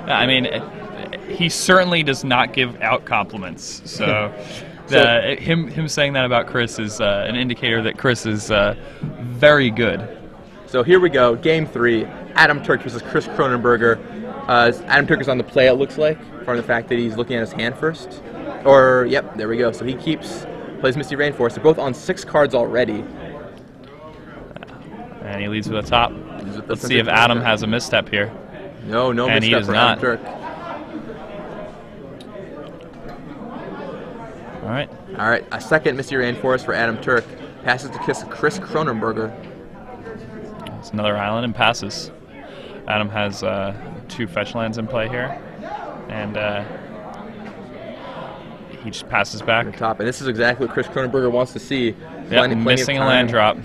I mean, he certainly does not give out compliments. So, him saying that about Chris is an indicator that Chris is very good. So here we go, Game 3, Adam Turk versus Chris Kronenberger. Adam Turk is on the play, it looks like, from the fact that he's looking at his hand first. Or, yep, there we go. So he plays Misty Rainforest. They're both on 6 cards already. And he leads with the top. Let's see if Adam has a misstep here. No and misstep he does for not. Adam Turk. All right, a second Misty Rainforest for Adam Turk. Passes to Chris Kronenberger. It's another island and passes. Adam has 2 fetch lands in play here, and he just passes back. On top, and this is exactly what Chris Kronenberger wants to see. Yep, missing a land drop.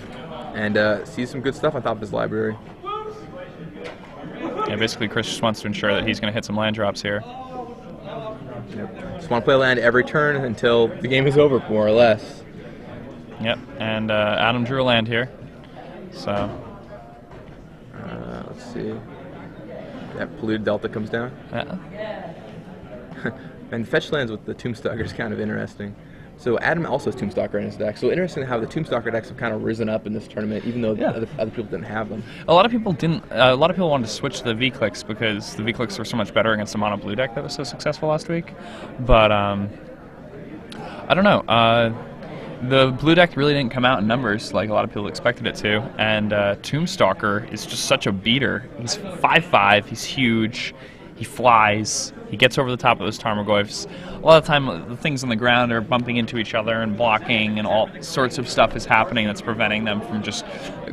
And sees some good stuff on top of his library. Yeah, basically Chris just wants to ensure that he's going to hit some land drops here. Yep. Just want to play land every turn until the game is over, more or less. Yep, and Adam drew a land here. So. Let's see. That polluted delta comes down. And fetch lands with the Tombstalker is kind of interesting. So Adam also has Tombstalker in his deck. So interesting how the Tombstalker decks have kind of risen up in this tournament, even though other people didn't have them. A lot of people didn't. A lot of people wanted to switch to the V-Clicks because the V-Clicks were so much better against the mono blue deck that was so successful last week. But I don't know. The blue deck really didn't come out in numbers like a lot of people expected it to, and Tombstalker is just such a beater. He's 5'5", he's huge, he flies, he gets over the top of those Tarmogoyfs. A lot of the time the things on the ground are bumping into each other and blocking, and all sorts of stuff is happening that's preventing them from just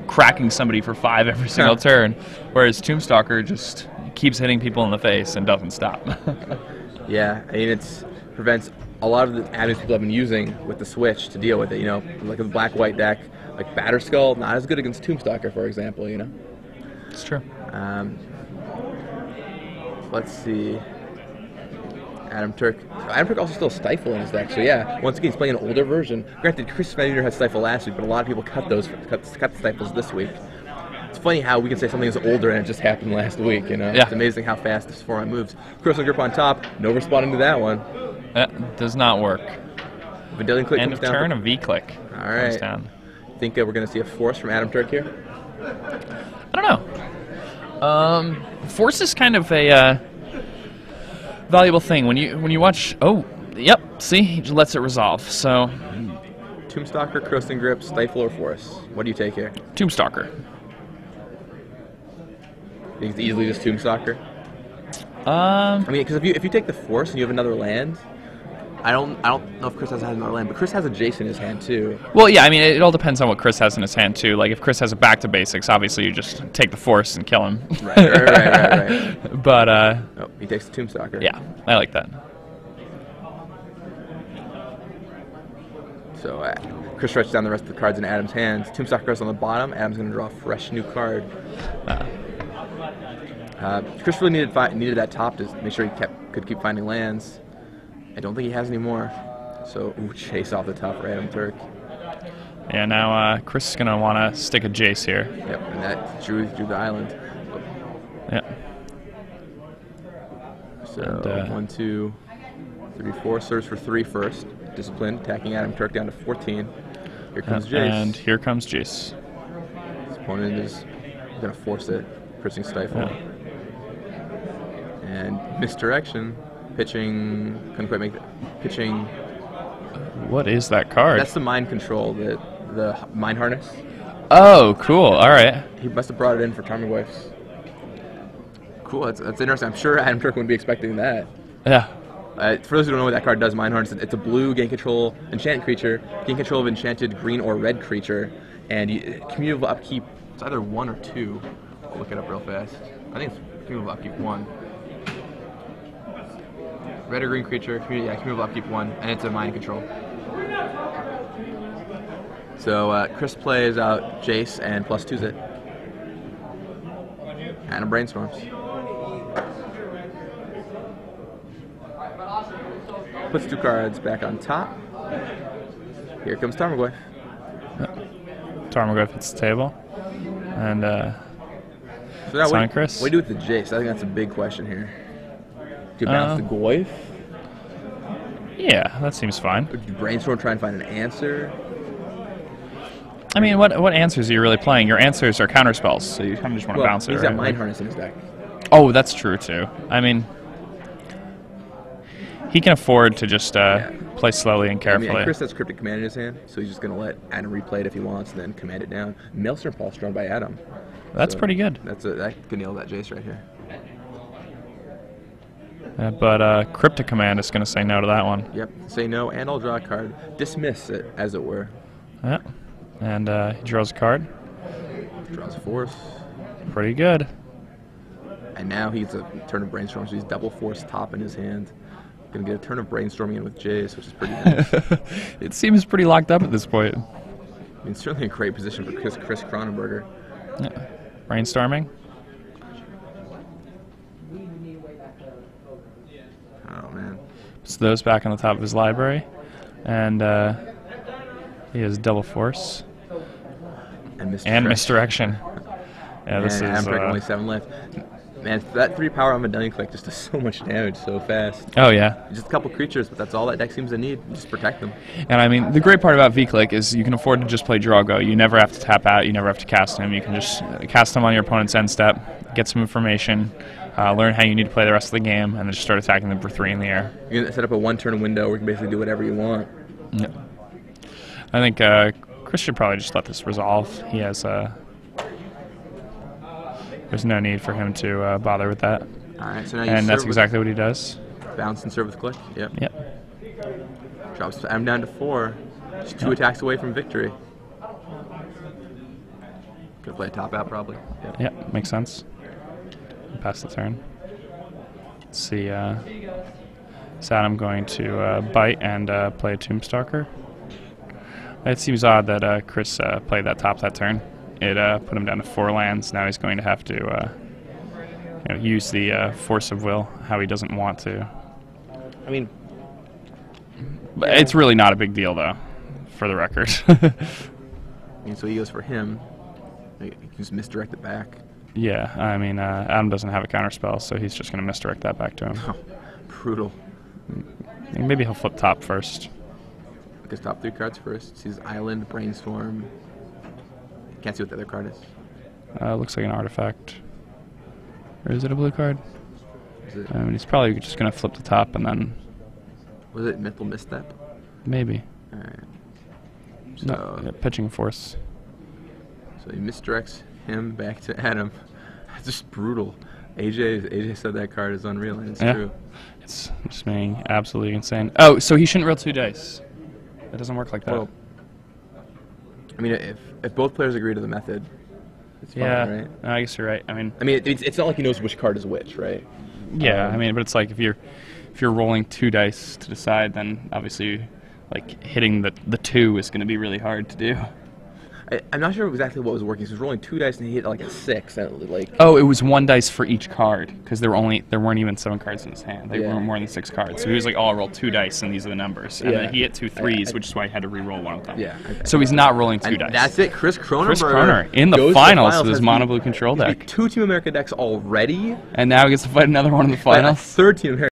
cracking somebody for 5 every single turn, whereas Tombstalker just keeps hitting people in the face and doesn't stop. Yeah, I mean, prevents a lot of the avenues people have been using with the switch to deal with it, you know, like a black-white deck, like Batterskull, not as good against Tombstalker, for example, you know. It's true. Let's see. Adam Turk also still Stifle in his deck, so yeah, once again he's playing an older version. Granted, Chris Smider had Stifle last week, but a lot of people cut the Stifles this week. It's funny how we can say something is older and it just happened last week, you know? Yeah. It's amazing how fast this format moves. Crystal Grip on top, no responding to that one. That does not work. Vidalian Click End comes of down. turn, a V-Click comes down. Think we're going to see a Force from Adam Turk here? I don't know. Force is kind of a valuable thing when you watch. Oh, yep. See, he just lets it resolve. So, Tombstalker, Crystal Grip, Stifle, or Force. What do you take here? Tombstalker. Think it's easily just Tombstalker? I mean, because if you take the Force and you have another land, I don't know if Chris has another land, but Chris has a Jace in his hand too. Well, yeah, I mean, it all depends on what Chris has in his hand too. Like if Chris has a back to basics, obviously you just take the Force and kill him. Right. But oh, he takes the Tombstalker. Yeah, I like that. So Chris stretches down the rest of the cards in Adam's hands. Tombstalker goes on the bottom. Adam's going to draw a fresh new card. Chris really needed that top to make sure he could keep finding lands. I don't think he has any more. So, chase off the top for Adam Turk. Yeah, now Chris is going to want to stick a Jace here. Yep, and that drew the island. Yep. So, and, 1, 2, 3, 4. Serves for 3 first. Disciplined, attacking Adam Turk down to 14. Here comes Jace. And here comes Jace. His opponent is going to force it. Pressing Stifle. Yeah. And misdirection. Pitching, couldn't quite make that. Pitching. What is that card? That's the mind control, the mind harness. Oh, cool. All right. He must have brought it in for Tarmogoyfs. Cool, that's interesting. I'm sure Adam Turk wouldn't be expecting that. Yeah. For those who don't know what that card does, mind harness, it's a blue gain control enchanted creature, gain control of enchanted green or red creature, and cumulative upkeep, it's either 1 or 2. I'll look it up real fast. I think it's cumulative upkeep 1. Red or green creature, cumulative upkeep 1, and it's a mind control. So Chris plays out Jace and +2s it. And brainstorms. Puts 2 cards back on top. Here comes Tarmogoyf. Tarmogoyf hits the table. And so now sign Chris. What do you do with the Jace? I think that's a big question here. Do you bounce the Goyf? Yeah, that seems fine. Or do you brainstorm, try and find an answer? I mean, what answers are you really playing? Your answers are counterspells, so you kind of just want to bounce it, he's right? got Mind Harness in his deck. Oh, that's true, too. I mean, he can afford to just play slowly and carefully. I mean, Chris has Cryptic Command in his hand, so he's just going to let Adam replay it if he wants, and then command it down. Maelstrom Pulse drawn by Adam. That's pretty good. That could nail that Jace right here. But Cryptic Command is going to say no to that one. Yep, say no, and I'll draw a card. Dismiss it, as it were. Yeah, and he draws a card. Draws a Force. Pretty good. And now he gets a turn of Brainstorm, so he's double Force top in his hand. Gonna get a turn of Brainstorming in with Jace, which is pretty nice. It seems pretty locked up at this point. I mean, certainly a great position for Chris Kronenberger. Yeah. Brainstorming. Oh, man. So those back on the top of his library. And he has double Force. And Misdirection. Yeah, this is... only 7 left. Man, that 3 power on Medallion Click just does so much damage so fast. Oh, yeah. Just a couple creatures, but that's all that deck seems to need. Just protect them. And I mean, the great part about V-Click is you can afford to just play Drago. You never have to tap out. You never have to cast him. You can just cast him on your opponent's end step, get some information, learn how you need to play the rest of the game, and then just start attacking them for 3 in the air. You can set up a 1-turn window where you can basically do whatever you want. Yeah. I think Chris should probably just let this resolve. He has... There's no need for him to bother with that. All right, so now you and that's exactly what he does. Bounce and serve with Click. Yep. Yep. Drops I'm down to 4. Just 2 attacks away from victory. Could play a top out probably. Yep, makes sense. Pass the turn. Let's see. Is Adam going to bite and play a Tombstalker? It seems odd that Chris played that top that turn. It put him down to 4 lands. Now he's going to have to use the force of will how he doesn't want to. I mean, but it's really not a big deal, though, for the record. And so he goes for him. He can just misdirect it back. Yeah, I mean, Adam doesn't have a counterspell, so he's just going to misdirect that back to him. Oh, brutal. Maybe he'll flip top first. Look his top 3 cards first. Sees Island, Brainstorm. Can't see what the other card is. Looks like an artifact. Or is it a blue card? Is it? I mean, he's probably just going to flip the top and then... Was it Mythal Misstep? Maybe. Alright. So, No, yeah, pitching force. So he misdirects him back to Adam. That's just brutal. AJ said that card is unreal, and it's true. It's just being absolutely insane. Oh, so he shouldn't roll 2 dice. It doesn't work like that. Well, I mean, if both players agree to the method, it's fine, right? I guess you're right. I mean, it's not like he knows which card is which, right? Yeah, I mean, but it's like if you're rolling 2 dice to decide, then obviously, like hitting the 2 is going to be really hard to do. I'm not sure exactly what was working. So he was rolling 2 dice and he hit like a 6. Oh, it was 1 dice for each card because there weren't even 7 cards in his hand. They weren't more than 6 cards. So he was like, "Oh, I'll roll 2 dice and these are the numbers." And then he hit 2 threes, which is why he had to re-roll one of them. Yeah. So he's not rolling 2 dice. That's it. Chris Kronenberger. Chris Kroner in the finals with his mono blue control deck. 2 Team America decks already, and now he gets to fight another one in the finals. 3rd Team America.